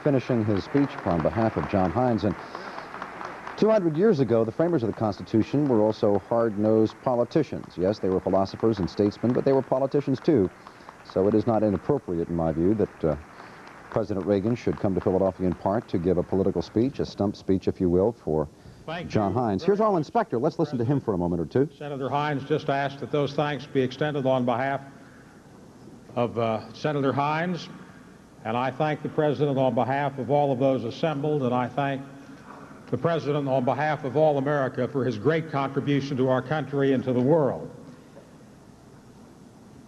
finishing his speech on behalf of John Hines. And 200 years ago, the framers of the Constitution were also hard-nosed politicians. Yes, they were philosophers and statesmen, but they were politicians too. So it is not inappropriate, in my view, that President Reagan should come to Philadelphia in part to give a political speech, a stump speech, if you will, for John Hines. Here's Arlen Specter. Let's listen to him for a moment or two. Senator Hines just asked that those thanks be extended on behalf of Senator Hines, and I thank the President on behalf of all of those assembled, and I thank the President on behalf of all America for his great contribution to our country and to the world.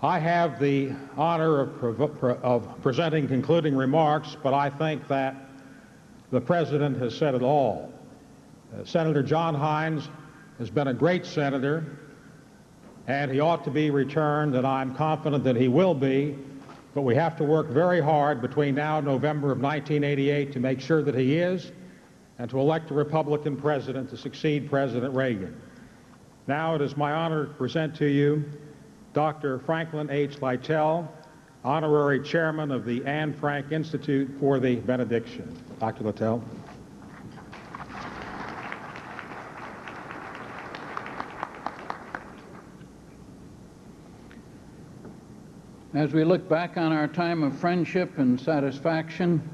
I have the honor of presenting concluding remarks, but I think that the President has said it all. Senator John Hines has been a great senator, and he ought to be returned, and I'm confident that he will be, but we have to work very hard between now and November of 1988 to make sure that he is, and to elect a Republican president to succeed President Reagan. Now it is my honor to present to you Dr. Franklin H. Lytell, Honorary Chairman of the Anne Frank Institute, for the benediction. Dr. Lytell. As we look back on our time of friendship and satisfaction,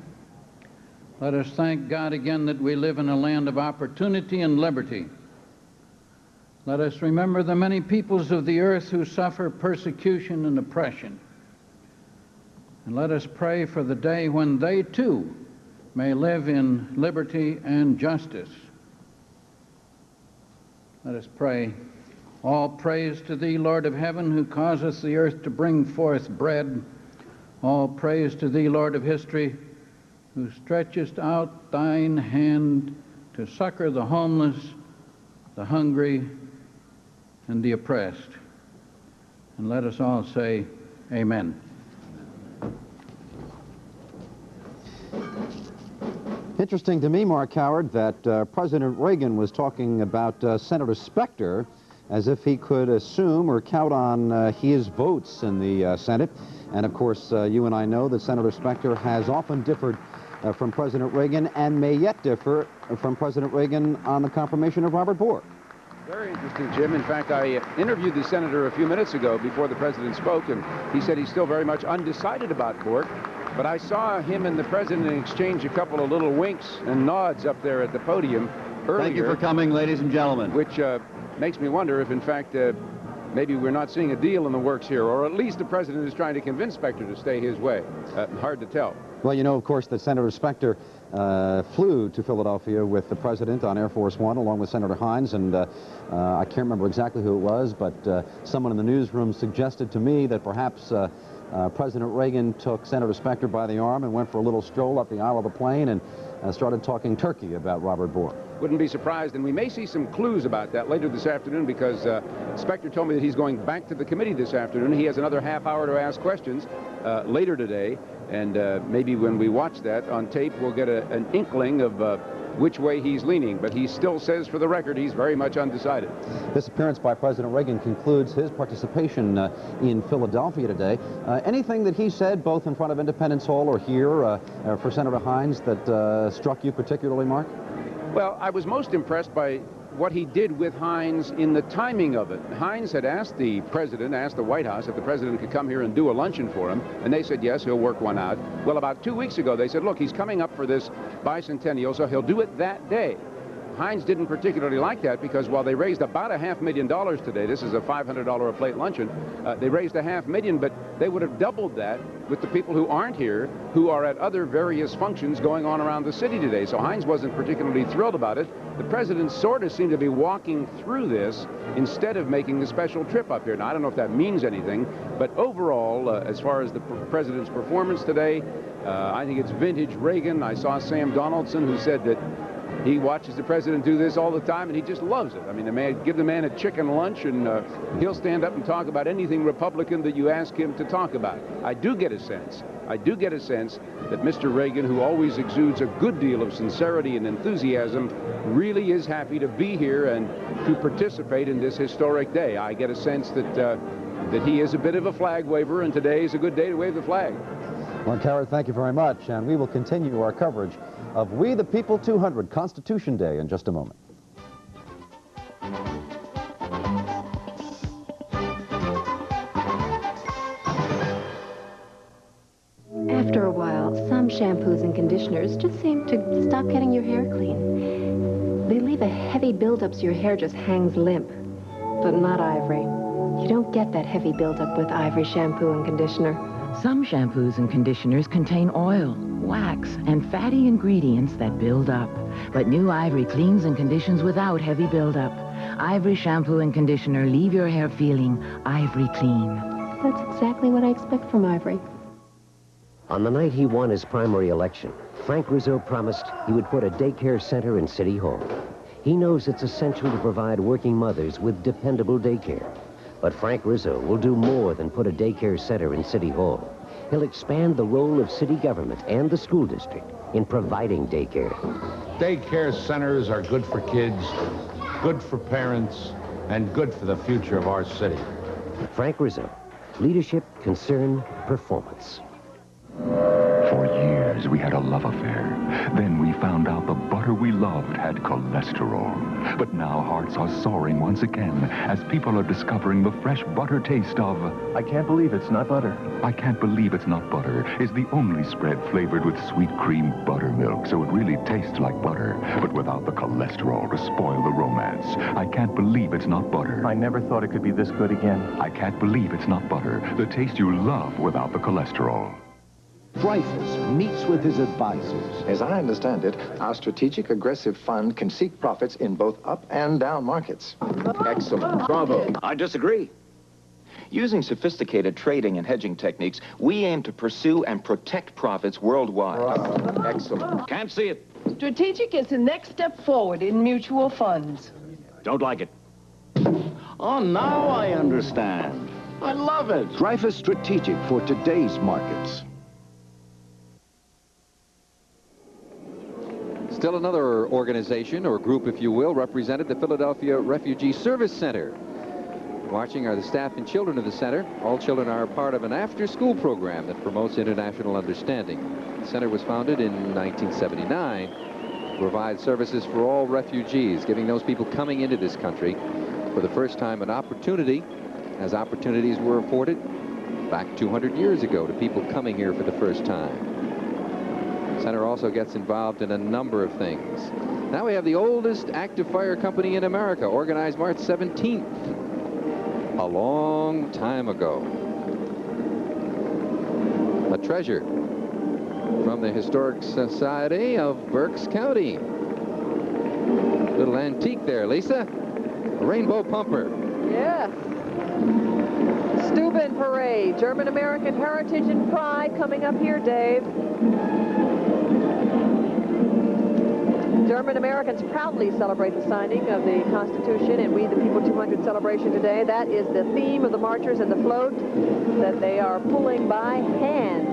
let us thank God again that we live in a land of opportunity and liberty. Let us remember the many peoples of the earth who suffer persecution and oppression. And let us pray for the day when they too may live in liberty and justice. Let us pray. All praise to thee, Lord of heaven, who causeth the earth to bring forth bread. All praise to thee, Lord of history, who stretchest out thine hand to succor the homeless, the hungry, and the oppressed. And let us all say, amen. Interesting to me, Mark Howard, that President Reagan was talking about Senator Specter as if he could assume or count on his votes in the Senate. And of course, you and I know that Senator Specter has often differed from President Reagan and may yet differ from President Reagan on the confirmation of Robert Bork. Very interesting, Jim. In fact, I interviewed the senator a few minutes ago before the president spoke, and he said he's still very much undecided about Bork. But I saw him and the president exchange a couple of little winks and nods up there at the podium earlier. Thank you for coming, ladies and gentlemen. Which makes me wonder if, in fact, maybe we're not seeing a deal in the works here, or at least the president is trying to convince Specter to stay his way. Hard to tell. Well, you know, of course, that Senator Specter flew to Philadelphia with the president on Air Force One, along with Senator Hines, and I can't remember exactly who it was, but someone in the newsroom suggested to me that perhaps President Reagan took Senator Specter by the arm and went for a little stroll up the aisle of the plane and started talking turkey about Robert Bork. Wouldn't be surprised, and we may see some clues about that later this afternoon, because Specter told me that he's going back to the committee this afternoon. He has another half hour to ask questions later today, and maybe when we watch that on tape, we'll get an inkling of which way he's leaning. But he still says, for the record, he's very much undecided. This appearance by President Reagan concludes his participation in Philadelphia today. Anything that he said, both in front of Independence Hall or here for Senator Hines, that struck you particularly, Mark? Well, I was most impressed by what he did with Hines in the timing of it. Hines had asked the president, asked the White House if the president could come here and do a luncheon for him, and they said yes, he'll work one out. Well, about 2 weeks ago, they said, look, he's coming up for this bicentennial, so he'll do it that day. Hines didn't particularly like that, because while they raised about $500,000 today, this is a $500 a plate luncheon, they raised $500,000, but they would have doubled that with the people who aren't here, who are at other various functions going on around the city today. So Hines wasn't particularly thrilled about it. The president sort of seemed to be walking through this instead of making a special trip up here. Now, I don't know if that means anything, but overall, as far as the president's performance today, I think it's vintage Reagan. I saw Sam Donaldson, who said that he watches the president do this all the time, and he just loves it. I mean, give the man a chicken lunch, and he'll stand up and talk about anything Republican that you ask him to talk about. I do get a sense that Mr. Reagan, who always exudes a good deal of sincerity and enthusiasm, really is happy to be here and to participate in this historic day. I get a sense that he is a bit of a flag waver, and today is a good day to wave the flag. Well, Kara, thank you very much. And we will continue our coverage of We the People 200 Constitution Day in just a moment. After a while, some shampoos and conditioners just seem to stop getting your hair clean. They leave a heavy buildup so your hair just hangs limp. But not Ivory. You don't get that heavy buildup with Ivory shampoo and conditioner. Some shampoos and conditioners contain oil, wax, and fatty ingredients that build up. But new Ivory cleans and conditions without heavy buildup. Ivory shampoo and conditioner leave your hair feeling Ivory clean. That's exactly what I expect from Ivory. On the night he won his primary election, Frank Rizzo promised he would put a daycare center in City Hall. He knows it's essential to provide working mothers with dependable daycare. But Frank Rizzo will do more than put a daycare center in City Hall. He'll expand the role of city government and the school district in providing daycare. Daycare centers are good for kids, good for parents, and good for the future of our city. Frank Rizzo, leadership, concern, performance. For years, we had a love affair. Then we found out the butter we loved had cholesterol. But now hearts are soaring once again as people are discovering the fresh butter taste of... I can't believe it's not butter. I can't believe it's not butter is the only spread flavored with sweet cream buttermilk, so it really tastes like butter, but without the cholesterol to spoil the romance. I can't believe it's not butter. I never thought it could be this good again. I can't believe it's not butter, the taste you love without the cholesterol. Dreyfus meets with his advisors. As I understand it, our strategic aggressive fund can seek profits in both up and down markets. Excellent. Bravo. I disagree. Using sophisticated trading and hedging techniques, we aim to pursue and protect profits worldwide. Excellent. Can't see it. Strategic is the next step forward in mutual funds. Don't like it. Oh, now I understand. I love it. Dreyfus Strategic for today's markets. Still another organization, or group if you will, represented, the Philadelphia Refugee Service Center. Watching are the staff and children of the center. All children are part of an after-school program that promotes international understanding. The center was founded in 1979 to provide services for all refugees, giving those people coming into this country for the first time an opportunity, as opportunities were afforded back 200 years ago to people coming here for the first time. The center also gets involved in a number of things. Now we have the oldest active fire company in America, organized March 17th, a long time ago. A treasure from the Historic Society of Berks County. Little antique there, Lisa. A rainbow pumper. Yes. Steuben Parade, German-American heritage and pride coming up here, Dave. German Americans proudly celebrate the signing of the Constitution and We the People 200 celebration today. That is the theme of the marchers and the float that they are pulling by hand.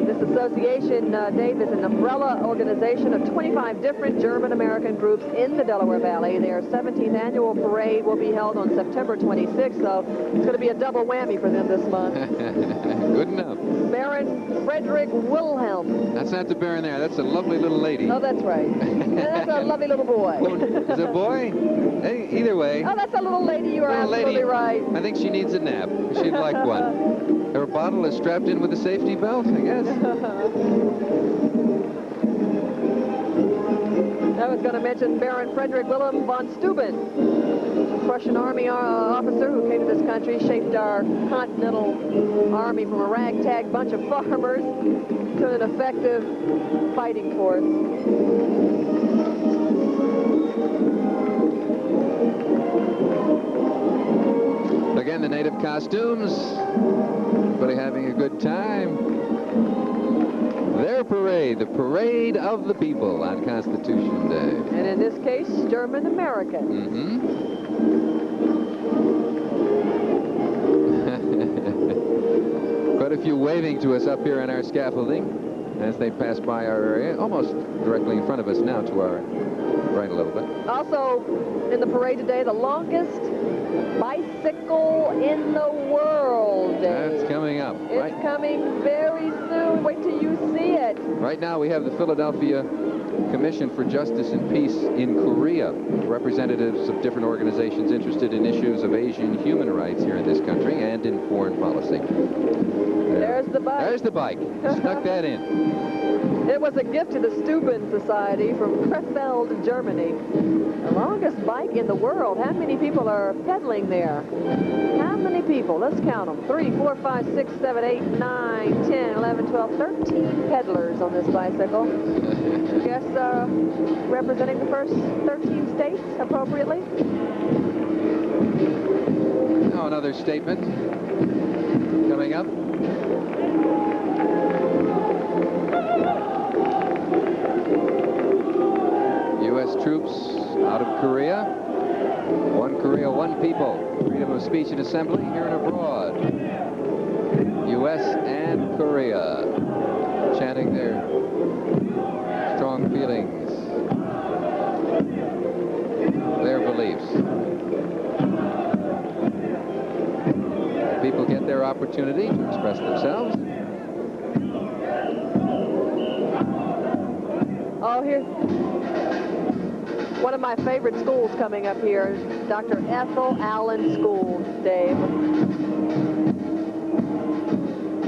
This association, Dave, is an umbrella organization of 25 different German-American groups in the Delaware Valley. Their 17th annual parade will be held on September 26th, so it's going to be a double whammy for them this month. Good enough. Baron Frederick Wilhelm. That's not the Baron there. That's a lovely little lady. Oh, that's right. And that's a lovely little boy. Is it a boy? Hey, either way. Oh, that's a little lady. You are absolutely right. I think she needs a nap. She'd like one. Her bottle is strapped in with a safety belt, I guess. I was going to mention Baron Frederick Wilhelm von Steuben, Prussian Army officer who came to this country, shaped our Continental Army from a ragtag bunch of farmers to an effective fighting force. Again, the native costumes. Everybody having a good time. Their parade, the parade of the people on Constitution Day. And in this case, German American. Quite a few waving to us up here on our scaffolding as they pass by our area, almost directly in front of us now, to our right a little bit. Also in the parade today, the longest bicycle in the world. That's coming up. It's coming very soon. Wait till you see it. Right now we have the Philadelphia Commission for Justice and Peace in Korea, representatives of different organizations interested in issues of Asian human rights here in this country and in foreign policy. There's the bike. There's the bike. Stuck that in. It was a gift to the Steuben Society from Krefeld, Germany. The longest bike in the world. How many people are pedaling there? How many people? Let's count them. 3, 4, 5, 6, 7, 8, 9, 10, 11, 12, 13 peddlers on this bicycle. I guess representing the first 13 states appropriately. Now another statement coming up. U.S. troops out of Korea. One Korea, one people. Freedom of speech and assembly here and abroad. U.S. and Korea chanting their strong feelings, their beliefs. People get their opportunity to express themselves. Oh, here. One of my favorite schools coming up here, Dr. Ethel Allen School, Dave.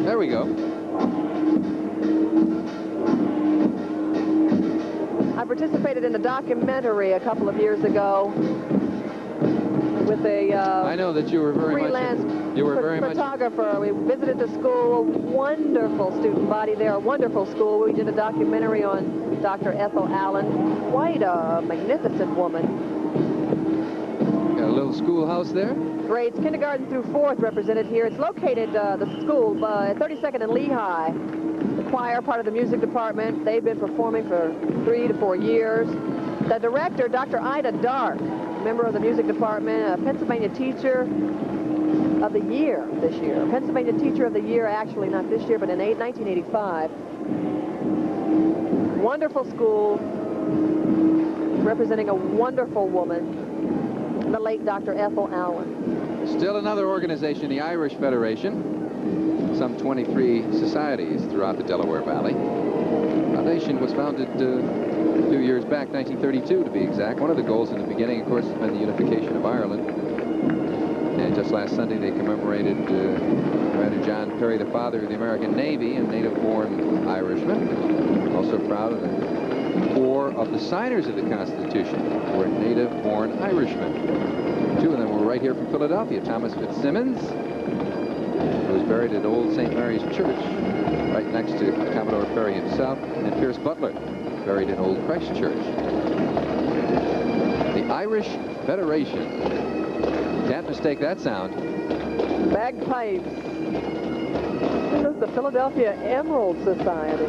There we go. I participated in a documentary a couple of years ago with a I know that you were very freelance photographer. We visited the school, a wonderful student body there, a wonderful school. We did a documentary on Dr. Ethel Allen. Quite a magnificent woman. Got a little schoolhouse there? Grades kindergarten through 4th represented here. It's located, the school, at 32nd and Lehigh. The choir, part of the music department. They've been performing for 3 to 4 years. The director, Dr. Ida Dark, member of the music department, a Pennsylvania Teacher of the Year this year. Pennsylvania Teacher of the Year, actually not this year, but in 1985. Wonderful school, representing a wonderful woman, the late Dr. Ethel Allen. Still another organization, the Irish Federation. Some 23 societies throughout the Delaware Valley. The foundation was founded a few years back, 1932 to be exact. One of the goals in the beginning, of course, has been the unification of Ireland. And just last Sunday, they commemorated Commander John Perry, the father of the American Navy, and native-born Irishman. Also proud of the 4 of the signers of the Constitution who were native-born Irishmen. 2 of them were right here from Philadelphia. Thomas Fitzsimmons, who was buried at Old St. Mary's Church, right next to Commodore Perry himself, and Pierce Butler, buried in Old Christ Church. The Irish Federation. Can't mistake that sound. Bagpipes. This is the Philadelphia Emerald Society.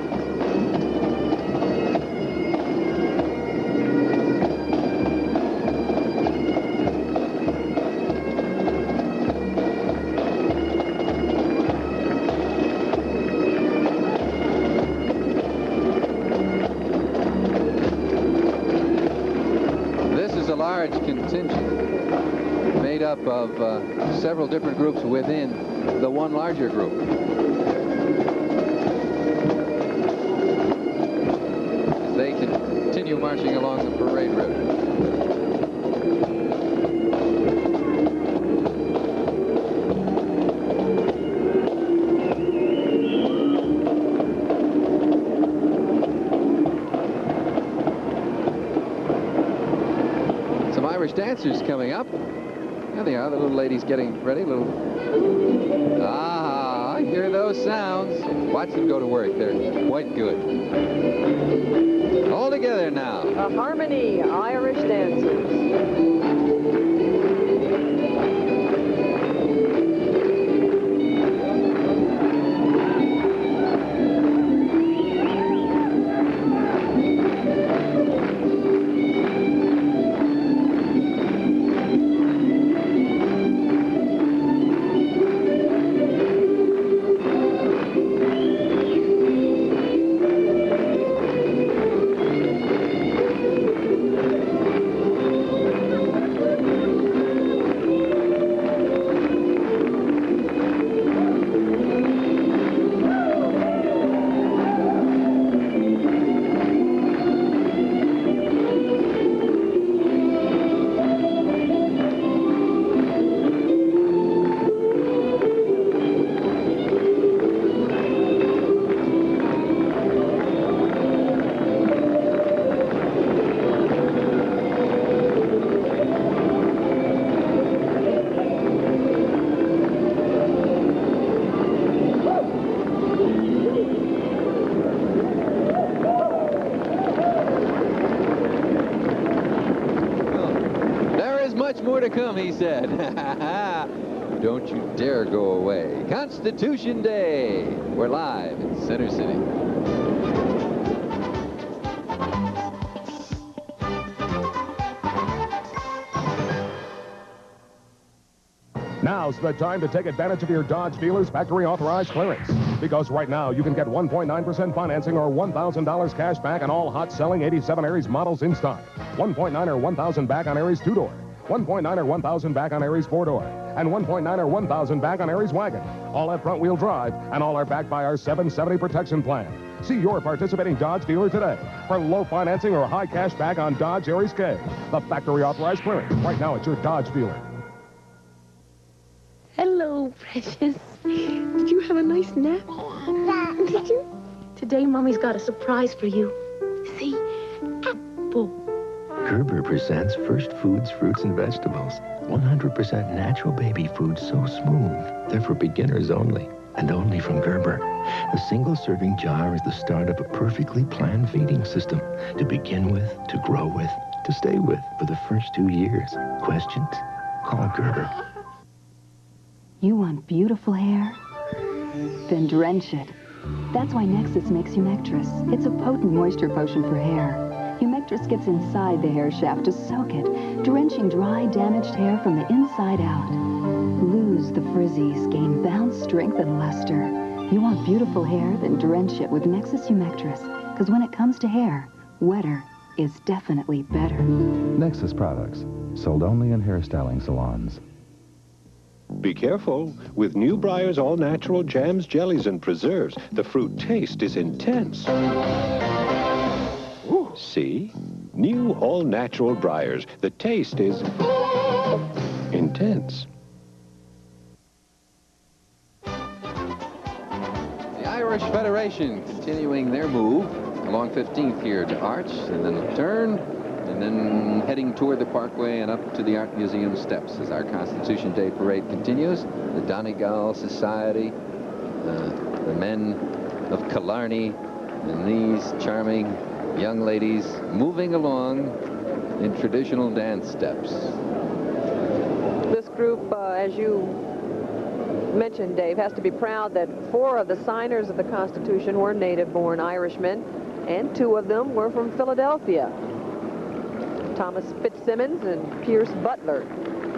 Contingent made up of several different groups within the one larger group. As they continue marching along the parade route. Dancers coming up. There they are, the little ladies getting ready. I hear those sounds. Watch them go to work. They're quite good. All together now. A harmony, Irish dancers. to come, he said. Don't you dare go away. Constitution Day. We're live in Center City. Now's the time to take advantage of your Dodge dealer's factory authorized clearance. Because right now, you can get 1.9% financing or $1,000 cash back on all hot-selling 87 Aries models in stock. 1.9 or $1,000 back on Aries 2-door. 1.9 or $1,000 back on Aries 4-door. And 1.9 or $1,000 back on Aries wagon. All have front-wheel drive, and all are backed by our 770 protection plan. See your participating Dodge dealer today for low financing or high cash back on Dodge Aries K. The factory authorized clearance right now at your Dodge dealer. Hello, precious. Did you have a nice nap? Did you? Today, Mommy's got a surprise for you. See? Apple. Gerber presents First Foods, Fruits, and Vegetables. 100% natural baby food, so smooth. They're for beginners only, and only from Gerber. The single-serving jar is the start of a perfectly planned feeding system to begin with, to grow with, to stay with for the first 2 years. Questions? Call Gerber. You want beautiful hair? Then drench it. That's why Nexus makes Humectress. It's a potent moisture potion for hair. Humectress gets inside the hair shaft to soak it, drenching dry, damaged hair from the inside out. Lose the frizzies, gain bounce, strength, and luster. You want beautiful hair? Then drench it with Nexus Humectress. Because when it comes to hair, wetter is definitely better. Nexus products, sold only in hairstyling salons. Be careful. With new Breyers all-natural jams, jellies, and preserves, the fruit taste is intense. Ooh. See? New all-natural Breyers. The taste is intense. The Irish Federation continuing their move along 15th here to Arch, and then a turn, and then heading toward the Parkway and up to the Art Museum steps as our Constitution Day parade continues. The Donegal Society, the men of Killarney, and these charming young ladies moving along in traditional dance steps. This group, as you mentioned, Dave, has to be proud that 4 of the signers of the Constitution were native-born Irishmen, and 2 of them were from Philadelphia. Thomas Fitzsimmons and Pierce Butler.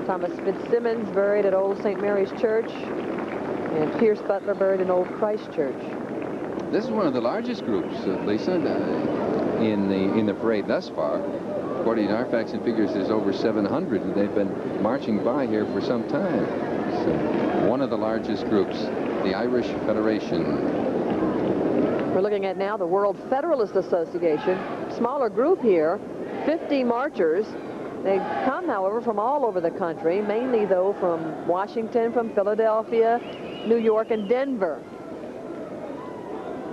Thomas Fitzsimmons buried at Old St. Mary's Church, and Pierce Butler buried in Old Christ Church. This is one of the largest groups, Lisa, in the parade thus far. According to our facts and figures, there's over 700, and they've been marching by here for some time. So, one of the largest groups, the Irish Federation. We're looking at now the World Federalist Association. Smaller group here. 50 marchers. They come, however, from all over the country, mainly, though, from Washington, from Philadelphia, New York, and Denver.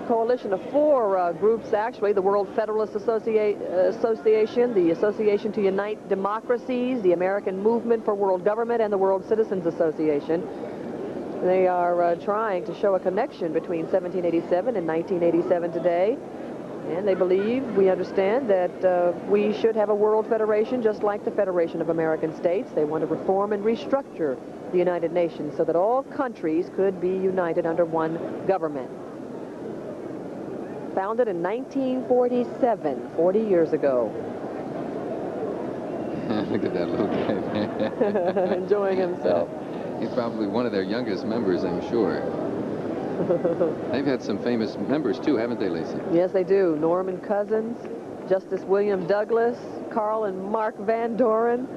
Coalition of 4 groups, actually: the World Federalist Association, the Association to Unite Democracies, the American Movement for World Government, and the World Citizens Association. They are trying to show a connection between 1787 and 1987 today. And they believe, we understand, that we should have a world federation just like the Federation of American States. They want to reform and restructure the United Nations so that all countries could be united under one government. Founded in 1947, 40 years ago. Look at that little guy. Enjoying himself. He's probably one of their youngest members, I'm sure. They've had some famous members, too, haven't they, Lisa? Yes, they do. Norman Cousins, Justice William Douglas, Carl and Mark Van Doren,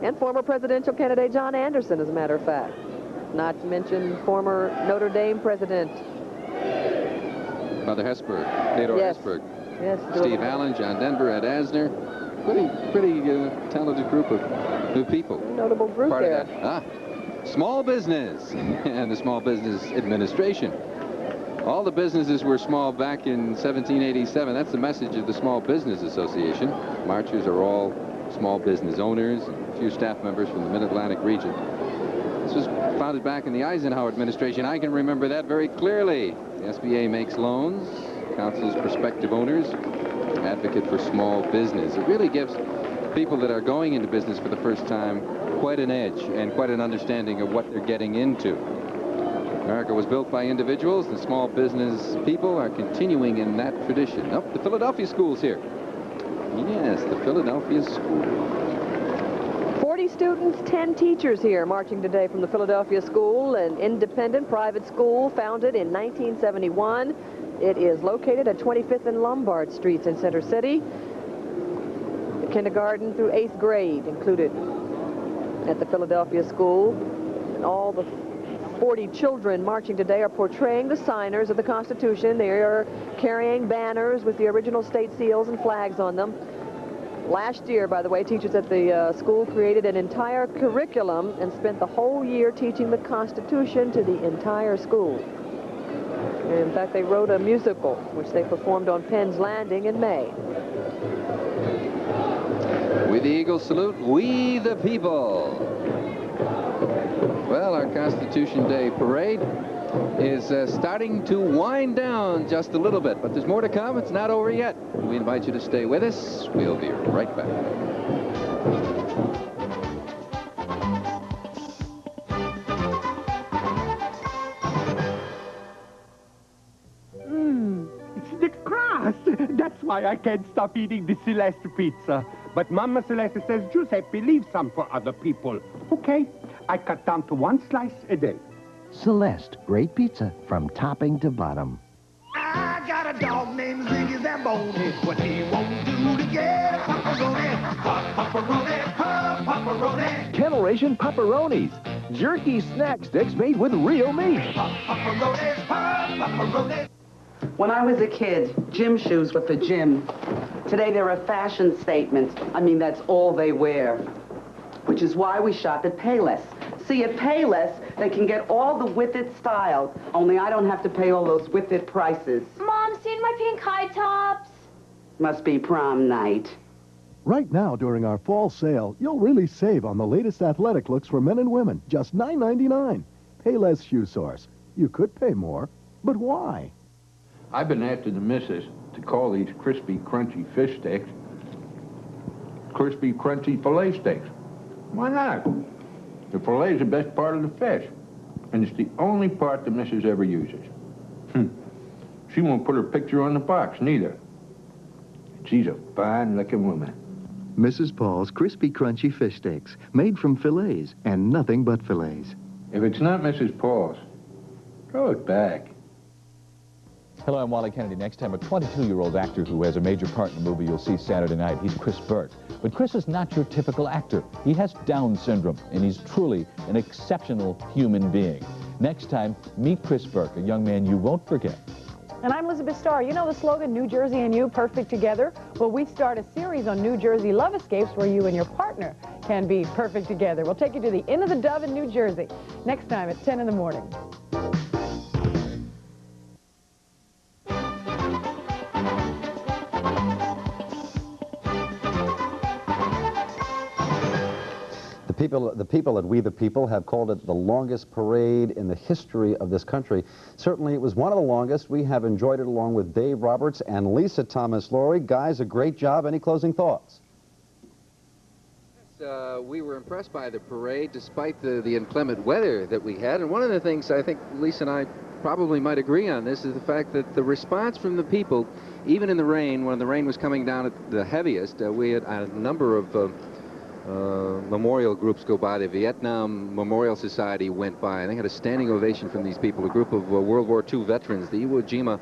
and former presidential candidate John Anderson, as a matter of fact. Not to mention former Notre Dame president. Father Hesburgh, Theodore Hesburgh. Yes. Steve Allen, John Denver, Ed Asner. Pretty talented group of new people. Notable group Part there. of that. Small business and the Small Business Administration. All the businesses were small back in 1787. That's the message of the Small Business Association. Marchers are all small business owners, and a few staff members from the Mid-Atlantic region. This was founded back in the Eisenhower administration. I can remember that very clearly. The SBA makes loans, counsels prospective owners, advocate for small business. It really gives people that are going into business for the first time quite an edge and quite an understanding of what they're getting into. America was built by individuals. The small business people are continuing in that tradition. Up the Philadelphia schools here. Yes, the Philadelphia school. 40 students, 10 teachers here marching today from the Philadelphia School, an independent private school founded in 1971. It is located at 25th and Lombard Streets in Center City. Kindergarten through 8th grade included at the Philadelphia School. And all the 40 children marching today are portraying the signers of the Constitution. They are carrying banners with the original state seals and flags on them. Last year, by the way, teachers at the school created an entire curriculum and spent the whole year teaching the Constitution to the entire school. And in fact, they wrote a musical, which they performed on Penn's Landing in May. With the Eagle salute, we the people. Well, our Constitution Day parade is starting to wind down just a little bit, but there's more to come. It's not over yet. We invite you to stay with us. We'll be right back. It's the crust. That's why I can't stop eating the Celeste pizza. But Mama Celeste says Giuseppe leave some for other people. Okay, I cut down to 1 slice a day. Celeste, great pizza from topping to bottom. I got a dog named Ziggy Zamboni. What he won't do to get a pepperoni. Pepperoni, pepperoni. Kennel-ration pepperonis. Jerky snack sticks made with real meat. Pepperoni, pepperoni. When I was a kid, gym shoes were for gym. Today they're a fashion statement. I mean, that's all they wear. Which is why we shop at Payless. See, at Payless, they can get all the with-it style. Only I don't have to pay all those with-it prices. Mom, seen my pink high tops? Must be prom night. Right now, during our fall sale, you'll really save on the latest athletic looks for men and women. Just $9.99. Payless Shoe Source. You could pay more, but why? I've been after the missus to call these crispy, crunchy fish sticks crispy, crunchy fillet steaks. Why not? The fillet is the best part of the fish, and it's the only part the missus ever uses. She won't put her picture on the box, neither. She's a fine-looking woman. Mrs. Paul's Crispy Crunchy Fish Steaks, made from fillets and nothing but fillets. If it's not Mrs. Paul's, throw it back. Hello, I'm Wally Kennedy. Next time, a 22-year-old actor who has a major part in the movie you'll see Saturday night. He's Chris Burt. But Chris is not your typical actor. He has Down syndrome, and he's truly an exceptional human being. Next time, meet Chris Burt, a young man you won't forget. And I'm Elizabeth Starr. You know the slogan, New Jersey and you, perfect together? Well, we start a series on New Jersey love escapes where you and your partner can be perfect together. We'll take you to the Inn of the Dove in New Jersey. Next time at 10 in the morning. The people at We the People have called it the longest parade in the history of this country. Certainly it was one of the longest. We have enjoyed it along with Dave Roberts and Lisa Thomas-Laurie. Guys, a great job. Any closing thoughts? We were impressed by the parade despite the inclement weather that we had. And one of the things I think Lisa and I probably might agree on this is the fact that the response from the people, even in the rain, when the rain was coming down at the heaviest, we had a number of memorial groups go by. The Vietnam Memorial Society went by, and they had a standing ovation from these people. A group of World War II veterans, the Iwo Jima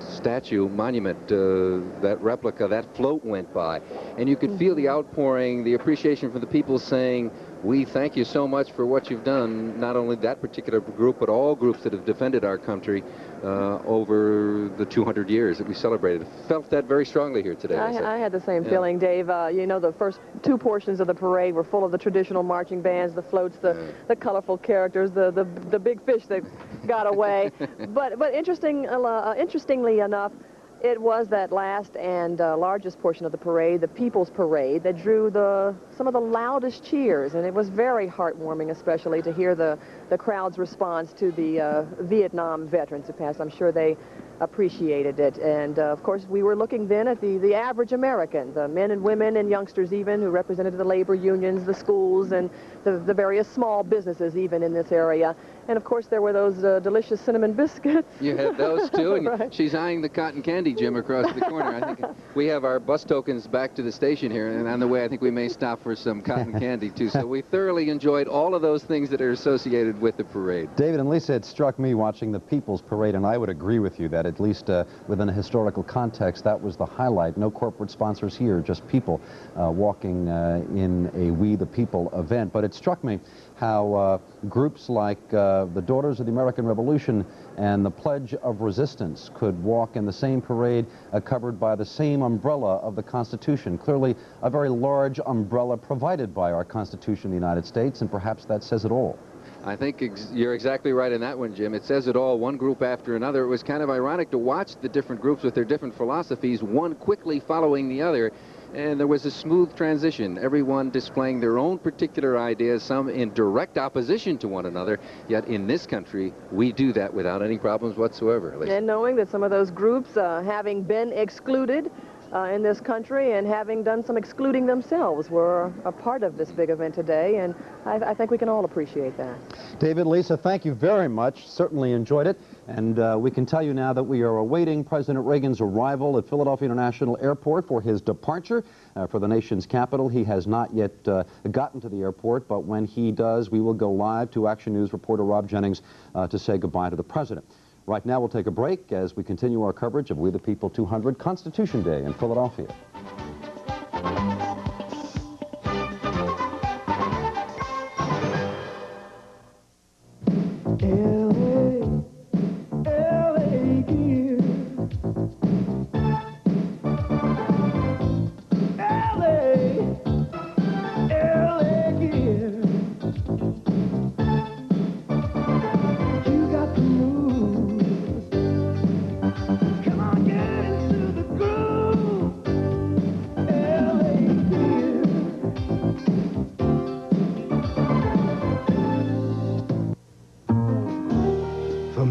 statue, monument, that replica, that float went by. And you could feel the outpouring, the appreciation from the people saying, we thank you so much for what you've done, not only that particular group, but all groups that have defended our country over the 200 years that we celebrated. Felt that very strongly here today. I had the same feeling, Dave. You know, the first two portions of the parade were full of the traditional marching bands, the floats, the colorful characters, the big fish that got away. but interestingly enough, It was that last and largest portion of the parade, the People's Parade, that drew some of the loudest cheers, and it was very heartwarming, especially to hear the crowd's response to the Vietnam veterans who passed. I'm sure they appreciated it. And of course, we were looking then at the average American, the men and women and youngsters even who represented the labor unions, the schools, and the various small businesses even in this area. And of course, there were those delicious cinnamon biscuits. You had those too, and right. She's eyeing the cotton candy, Jim, across the corner. I think we have our bus tokens back to the station here, and on the way, I think we may stop for some cotton candy too. So we thoroughly enjoyed all of those things that are associated with the parade. David and Lisa, it struck me watching the People's Parade, and I would agree with you that at least within a historical context, that was the highlight. No corporate sponsors here, just people walking in a We the People event. But it struck me how groups like the Daughters of the American Revolution and the Pledge of Resistance could walk in the same parade covered by the same umbrella of the Constitution. Clearly a very large umbrella provided by our Constitution of the United States, and perhaps that says it all. I think you're exactly right in that one, Jim. It says it all, one group after another. It was kind of ironic to watch the different groups with their different philosophies, one quickly following the other. And there was a smooth transition, everyone displaying their own particular ideas, some in direct opposition to one another. Yet in this country, we do that without any problems whatsoever. And knowing that some of those groups, having been excluded in this country and having done some excluding themselves, were a part of this big event today, and I think we can all appreciate that. David, Lisa, thank you very much. Certainly enjoyed it. And we can tell you now that we are awaiting President Reagan's arrival at Philadelphia International Airport for his departure for the nation's capital. He has not yet gotten to the airport, but when he does, we will go live to Action News reporter Rob Jennings to say goodbye to the president. Right now, we'll take a break as we continue our coverage of We the People 200 Constitution Day in Philadelphia.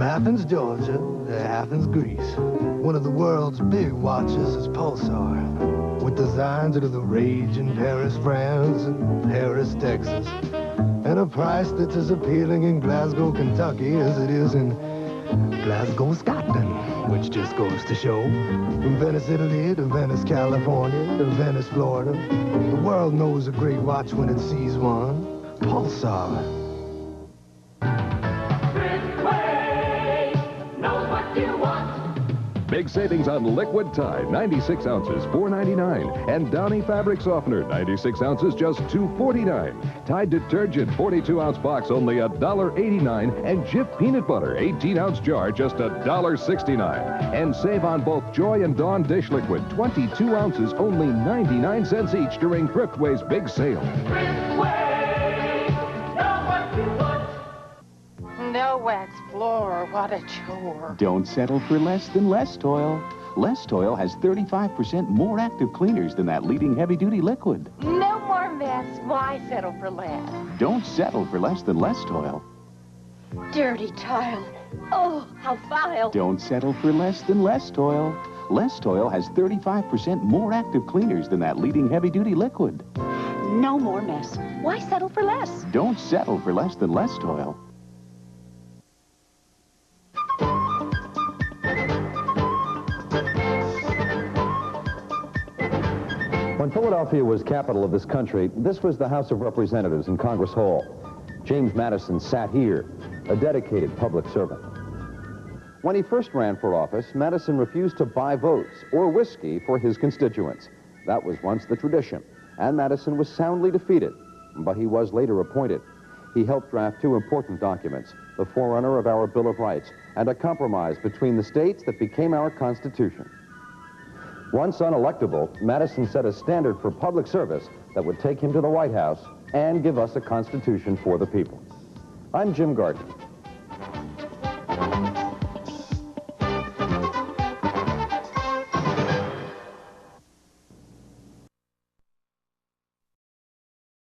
Athens, Georgia, to Athens, Greece. One of the world's big watches is Pulsar, with designs that are the rage in Paris, France, and Paris, Texas, and a price that's as appealing in Glasgow, Kentucky as it is in Glasgow, Scotland, which just goes to show. From Venice, Italy, to Venice, California, to Venice, Florida, the world knows a great watch when it sees one. Pulsar. Big savings on liquid Tide, 96 ounces, $4.99. And Downy fabric softener, 96 ounces, just $2.49. Tide detergent, 42-ounce box, only $1.89. And Jif peanut butter, 18-ounce jar, just $1.69. And save on both Joy and Dawn dish liquid, 22 ounces, only 99 cents each during Thriftway's big sale. No wax floor, what a chore. Don't settle for less than Less Toil. Less Toil has 35% more active cleaners than that leading heavy-duty liquid. No more mess. Why settle for less? Don't settle for less than Less Toil. Dirty tile. Oh, how vile. Don't settle for less than Less Toil. Less Toil has 35% more active cleaners than that leading heavy-duty liquid. No more mess. Why settle for less? Don't settle for less than Less Toil. When Philadelphia was capital of this country, this was the House of Representatives in Congress Hall. James Madison sat here, a dedicated public servant. When he first ran for office, Madison refused to buy votes or whiskey for his constituents. That was once the tradition, and Madison was soundly defeated, but he was later appointed. He helped draft two important documents, the forerunner of our Bill of Rights and a compromise between the states that became our Constitution. Once unelectable, Madison set a standard for public service that would take him to the White House and give us a Constitution for the people. I'm Jim Gardner.